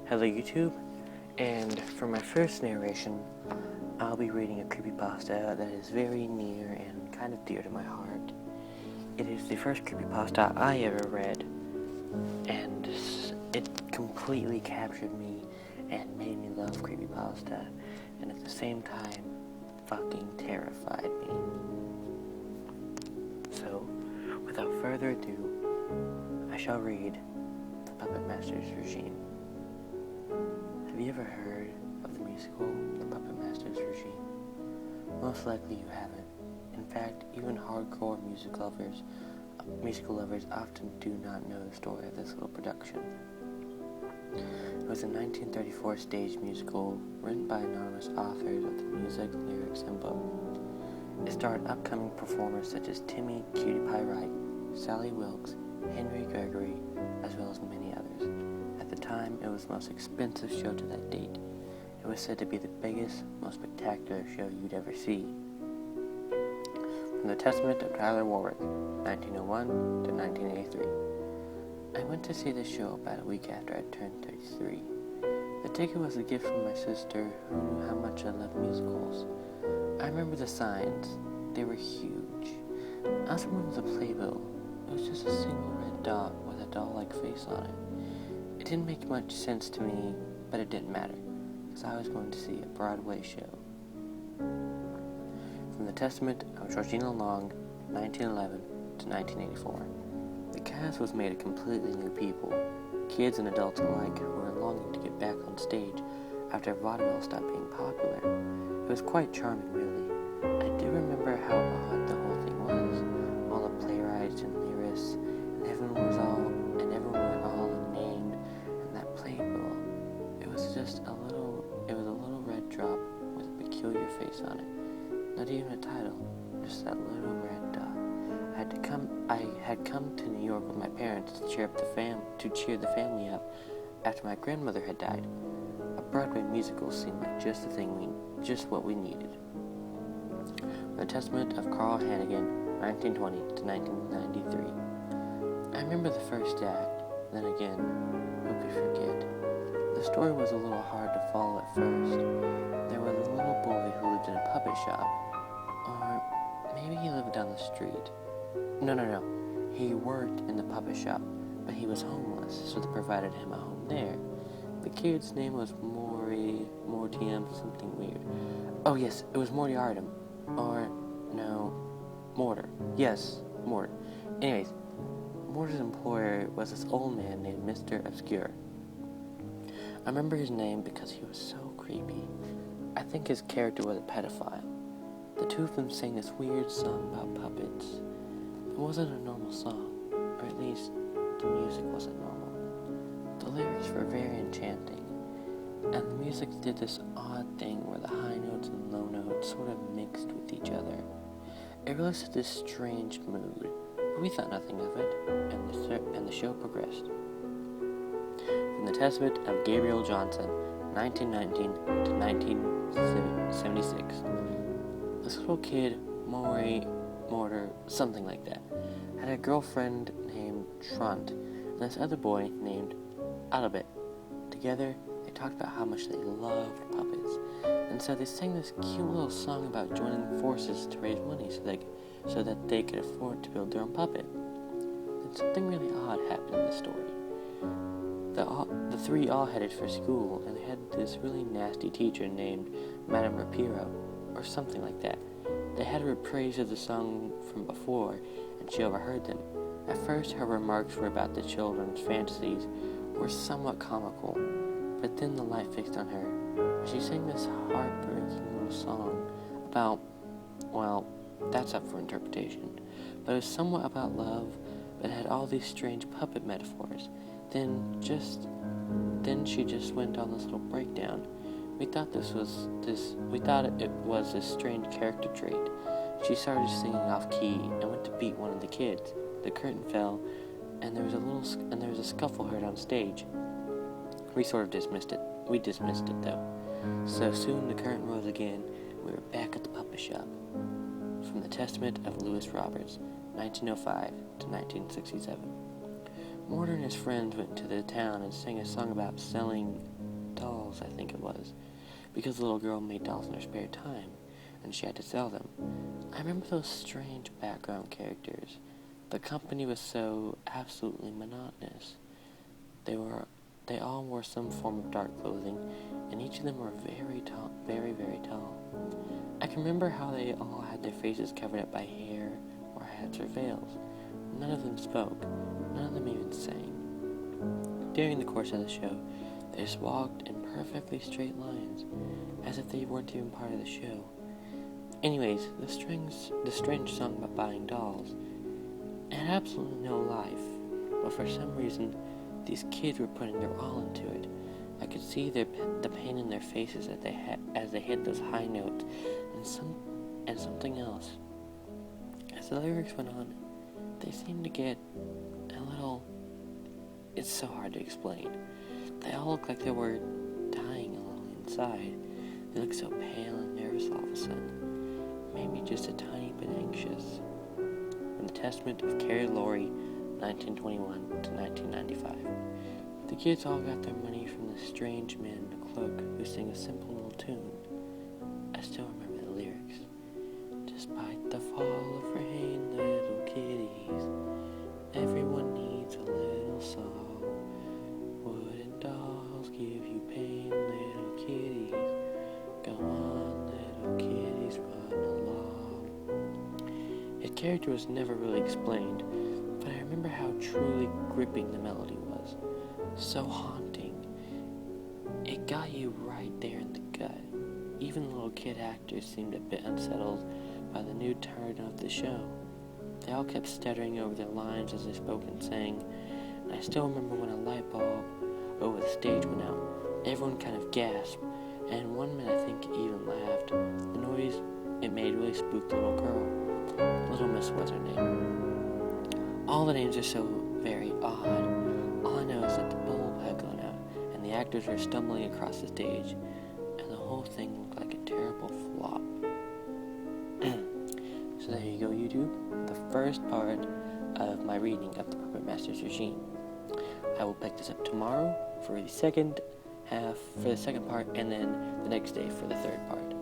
Hello YouTube, and for my first narration, I'll be reading a creepypasta that is very near and kind of dear to my heart. It is the first creepypasta I ever read, and it completely captured me and made me love creepypasta, and at the same time, fucking terrified me. So, without further ado, I shall read The Puppet Master's Regime. Have you ever heard of the musical, The Puppet Master's Regime? Most likely you haven't. In fact, even hardcore musical lovers often do not know the story of this little production. It was a 1934 stage musical written by anonymous authors of the music, lyrics, and book. It starred upcoming performers such as Timmy Cutie Pie Wright, Sally Wilkes, Henry Gregory, as well as many others. At the time, it was the most expensive show to that date. It was said to be the biggest, most spectacular show you'd ever see. From the Testament of Tyler Warwick, 1901 to 1983. I went to see this show about a week after I turned 33. The ticket was a gift from my sister, who knew how much I loved musicals. I remember the signs. They were huge. I also remember the playbill. It was just a single red dot with a doll-like face on it. It didn't make much sense to me, but it didn't matter, because I was going to see a Broadway show. From the Testament of Georgina Long, 1911 to 1984. The cast was made of completely new people, kids and adults alike, who were longing to get back on stage after vaudeville stopped being popular. It was quite charming, really. I do remember how odd the whole thing was. All the playwrights and lyrics, and everyone were all named, and that playbill. It was a little red drop with a peculiar face on it. Not even a title, just that little red dot. I had come to New York with my parents to cheer the family up after my grandmother had died. A Broadway musical seemed like just what we needed. The Testament of Carl Hannigan, 1920 to 1993. I remember the first act. Then again, who could forget? The story was a little hard to follow at first. There was a little boy who lived in a puppet shop. Or maybe he lived down the street. No. He worked in the puppet shop, but he was homeless, so they provided him a home there. The kid's name was Mortium, something weird. Oh yes, it was Mortiartum. Or, no, Mortar. Yes, Mortar. Anyways, Mortar's employer was this old man named Mr. Obscure. I remember his name because he was so creepy. I think his character was a pedophile. The two of them sang this weird song about puppets. It wasn't a normal song, or at least the music wasn't normal. The lyrics were very enchanting, and the music did this odd thing where the high notes and low notes sort of mixed with each other. It really set this strange mood, but we thought nothing of it, and the show progressed. From the Testament of Gabriel Johnson, 1919 to 1976. This little kid, Mortar, something like that, had a girlfriend named Trunt, and this other boy named Albert. Together, they talked about how much they loved puppets, and so they sang this cute little song about joining forces to raise money so that they could afford to build their own puppet. Then something really odd happened in the story. The three all headed for school, and they had this really nasty teacher named Madame Rapiro, or something like that. They had a reprise of the song from before, and she overheard them. At first, her remarks were about the children's fantasies were somewhat comical, but then the light fixed on her. She sang this heartbreaking little song about, well, that's up for interpretation, but it was somewhat about love, but it had all these strange puppet metaphors. Then she just went on this little breakdown. We thought it was this strange character trait. She started singing off key and went to beat one of the kids. The curtain fell, and there was a scuffle heard on stage. We sort of dismissed it. We dismissed it though. So soon the curtain rose again, and we were back at the puppet shop. From the Testament of Louis Roberts, 1905 to 1967. Mortar and his friends went to the town and sang a song about selling dolls, I think it was, because the little girl made dolls in her spare time, and she had to sell them. I remember those strange background characters. The company was so absolutely monotonous. They all wore some form of dark clothing, and each of them were very tall, very, very tall. I can remember how they all had their faces covered up by hair or hats or veils. None of them spoke. None of them even sang. During the course of the show, they just walked in perfectly straight lines, as if they weren't even part of the show. Anyways, the strange song about buying dolls, it had absolutely no life, but for some reason, these kids were putting their all into it. I could see the pain in their faces as they hit those high notes, and something else. As the lyrics went on, they seemed to get a little... It's so hard to explain. They all looked like they were dying a little inside. They looked so pale and nervous all of a sudden. Made me just a tiny bit anxious. From the Testament of Carrie Laurie, 1921 to 1995. The kids all got their money from the strange man in a cloak who sang a simple little tune. I still remember the lyrics. Despite the fall of rain, little kitties, everyone needs a little song. Wooden dolls give you pain, little kitties. Go on, little kitties, run along. His character was never really explained, but I remember how truly gripping the melody was. So haunting. It got you right there in the gut. Even the little kid actors seemed a bit unsettled by the new turn of the show. They all kept stuttering over their lines as they spoke and sang, and I still remember when a light bulb over the stage went out. Everyone kind of gasped, and one man I think even laughed. The noise it made really spooked the little girl. Little Miss was her name. All the names are so very odd. All I know is that the bulb had gone out, and the actors were stumbling across the stage, and the whole thing looked like a terrible flop. So there you go, YouTube. The first part of my reading of the Puppet Master's Regime. I will pick this up tomorrow for the second part, and then the next day for the third part.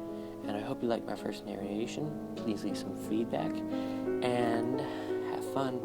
And I hope you liked my first narration. Please leave some feedback, and have fun.